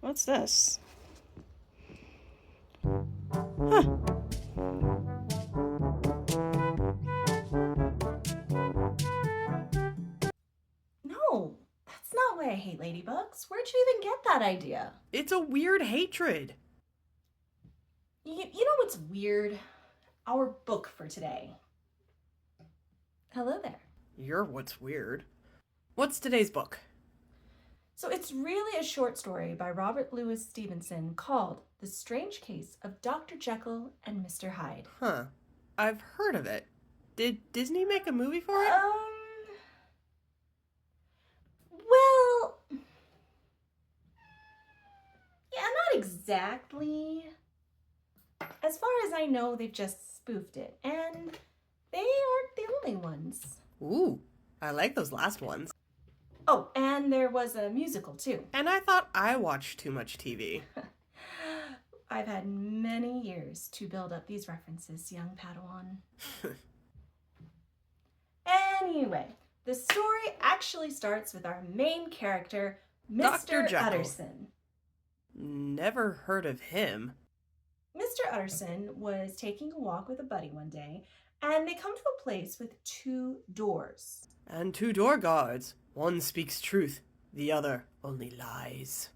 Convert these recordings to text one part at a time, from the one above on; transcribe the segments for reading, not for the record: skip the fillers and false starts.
What's this? Huh. No, that's not why I hate ladybugs. Where'd you even get that idea? It's a weird hatred. You know what's weird? Our book for today. Hello there. You're what's weird. What's today's book? So it's really a short story by Robert Louis Stevenson called The Strange Case of Dr. Jekyll and Mr. Hyde. Huh. I've heard of it. Did Disney make a movie for it? Well, yeah, not exactly. As far as I know, they've just spoofed it, and they aren't the only ones. Ooh, I like those last ones. Oh, and there was a musical, too. And I thought I watched too much TV. I've had many years to build up these references, young Padawan. Anyway, the story actually starts with our main character, Dr. Mr. Jekyll. Utterson. Never heard of him. Mr. Utterson was taking a walk with a buddy one day, and they come to a place with 2 doors. And 2 door guards. One speaks truth, the other only lies.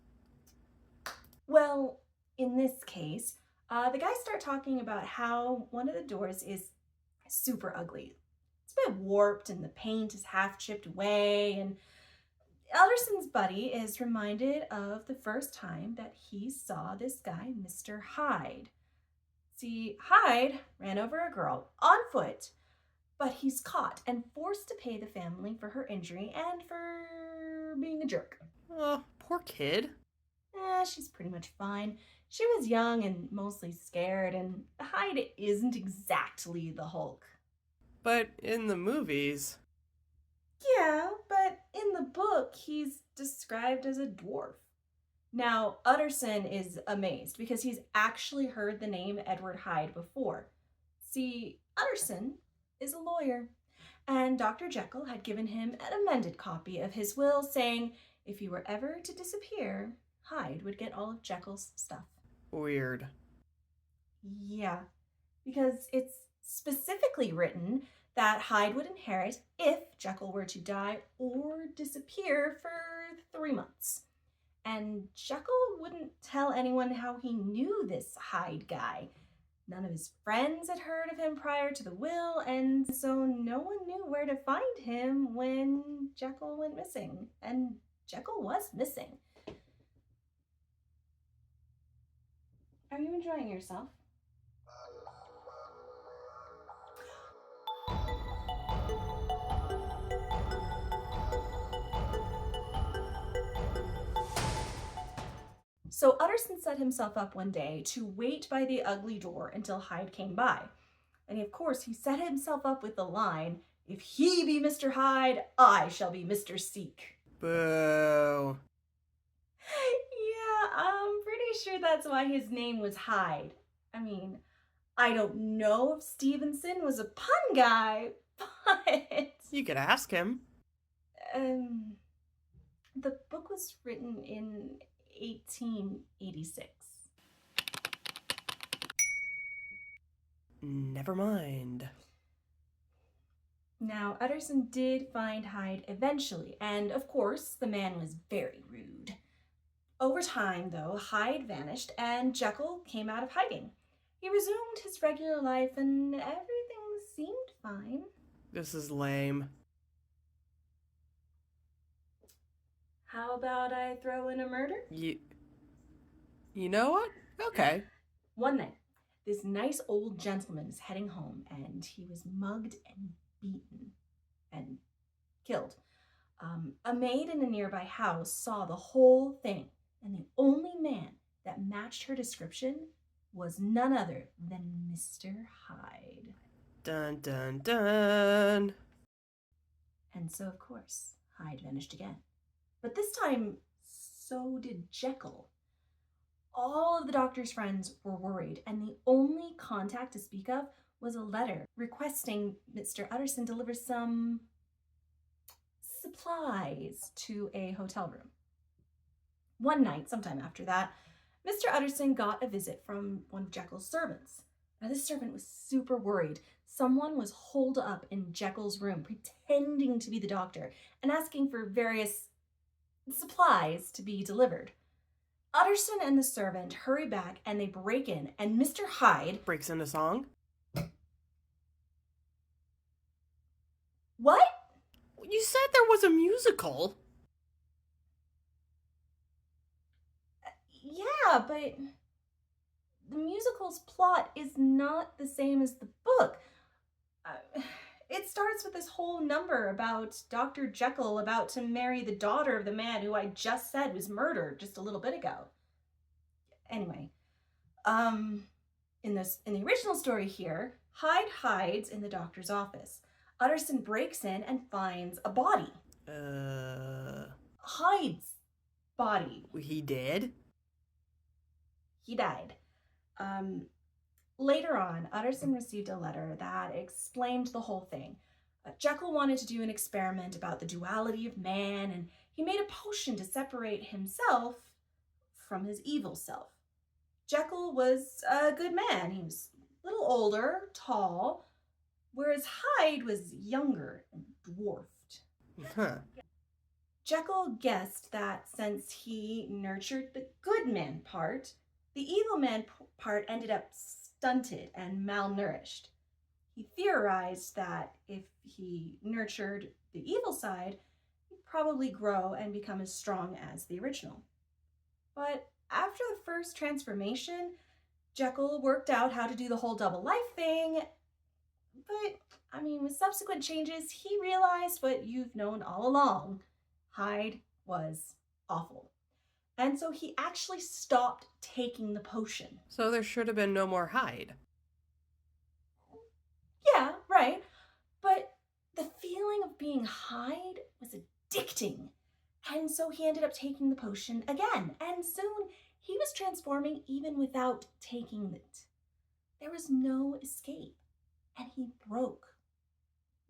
Well, in this case, the guys start talking about how one of the doors is super ugly. It's a bit warped and the paint is half chipped away, and Elderson's buddy is reminded of the first time that he saw this guy, Mr. Hyde. See, Hyde ran over a girl on foot, but he's caught and forced to pay the family for her injury and for being a jerk. Oh, poor kid. She's pretty much fine. She was young and mostly scared, and Hyde isn't exactly the Hulk. But in the movies... Yeah, but in the book, he's described as a dwarf. Now, Utterson is amazed because he's actually heard the name Edward Hyde before. See, Utterson is a lawyer, and Dr. Jekyll had given him an amended copy of his will saying if he were ever to disappear, Hyde would get all of Jekyll's stuff. Weird. Yeah, because it's specifically written that Hyde would inherit if Jekyll were to die or disappear for 3 months. And Jekyll wouldn't tell anyone how he knew this Hyde guy. None of his friends had heard of him prior to the will, and so no one knew where to find him when Jekyll went missing. And Jekyll was missing. Are you enjoying yourself? So Utterson set himself up one day to wait by the ugly door until Hyde came by. And of course, he set himself up with the line, "If he be Mr. Hyde, I shall be Mr. Seek." Boo. Yeah, I'm pretty sure that's why his name was Hyde. I mean, I don't know if Stevenson was a pun guy, but... You could ask him. The book was written in 1886. Never mind. Now, Utterson did find Hyde eventually, and of course, the man was very rude. Over time, though, Hyde vanished and Jekyll came out of hiding. He resumed his regular life and everything seemed fine. This is lame. How about I throw in a murder? You know what? Okay. One night, this nice old gentleman is heading home and he was mugged and beaten and killed. A maid in a nearby house saw the whole thing, and the only man that matched her description was none other than Mr. Hyde. Dun dun dun. And so, of course, Hyde vanished again. But this time, so did Jekyll. All of the doctor's friends were worried, and the only contact to speak of was a letter requesting Mr. Utterson deliver some supplies to a hotel room. One night, sometime after that, Mr. Utterson got a visit from one of Jekyll's servants. Now, this servant was super worried. Someone was holed up in Jekyll's room, pretending to be the doctor and asking for various supplies to be delivered. Utterson and the servant hurry back and they break in, and Mr. Hyde breaks into song. What? You said there was a musical. Yeah, but the musical's plot is not the same as the book. It starts with this whole number about Dr. Jekyll about to marry the daughter of the man who I just said was murdered just a little bit ago. Anyway, in the original story here, Hyde hides in the doctor's office. Utterson breaks in and finds a body. Hyde's body. He did? He died. Later on, Utterson received a letter that explained the whole thing. Jekyll wanted to do an experiment about the duality of man, and he made a potion to separate himself from his evil self. Jekyll was a good man. He was a little older, tall, whereas Hyde was younger and dwarfed. Huh. Jekyll guessed that since he nurtured the good man part, the evil man part ended up stunted and malnourished. He theorized that if he nurtured the evil side, he'd probably grow and become as strong as the original. But after the first transformation, Jekyll worked out how to do the whole double life thing. But, with subsequent changes, he realized what you've known all along. Hyde was awful. And so he actually stopped taking the potion. So there should have been no more Hyde. Yeah, right. But the feeling of being Hyde was addicting. And so he ended up taking the potion again. And soon he was transforming even without taking it. There was no escape. And he broke.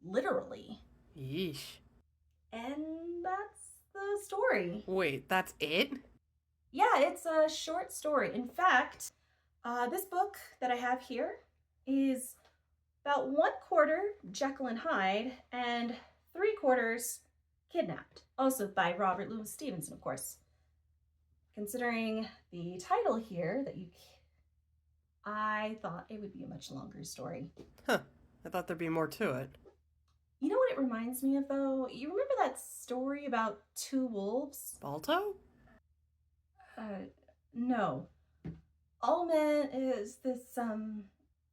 Literally. Yeesh. And that's the story. Wait, that's it? Yeah, it's a short story. In fact, this book that I have here is about 1/4 Jekyll and Hyde and 3/4 Kidnapped. Also by Robert Louis Stevenson, of course. Considering the title here I thought it would be a much longer story. Huh. I thought there'd be more to it. You know what it reminds me of, though? You remember that story about 2 wolves? Balto? No. All men is this,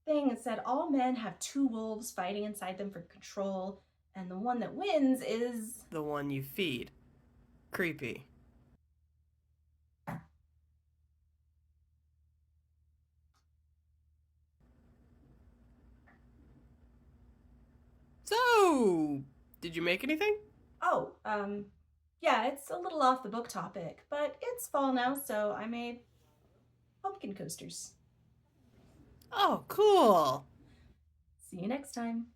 thing that said all men have 2 wolves fighting inside them for control, and the one that wins is... The one you feed. Creepy. So, did you make anything? Oh, yeah, it's a little off the book topic, but it's fall now, so I made pumpkin coasters. Oh, cool. See you next time.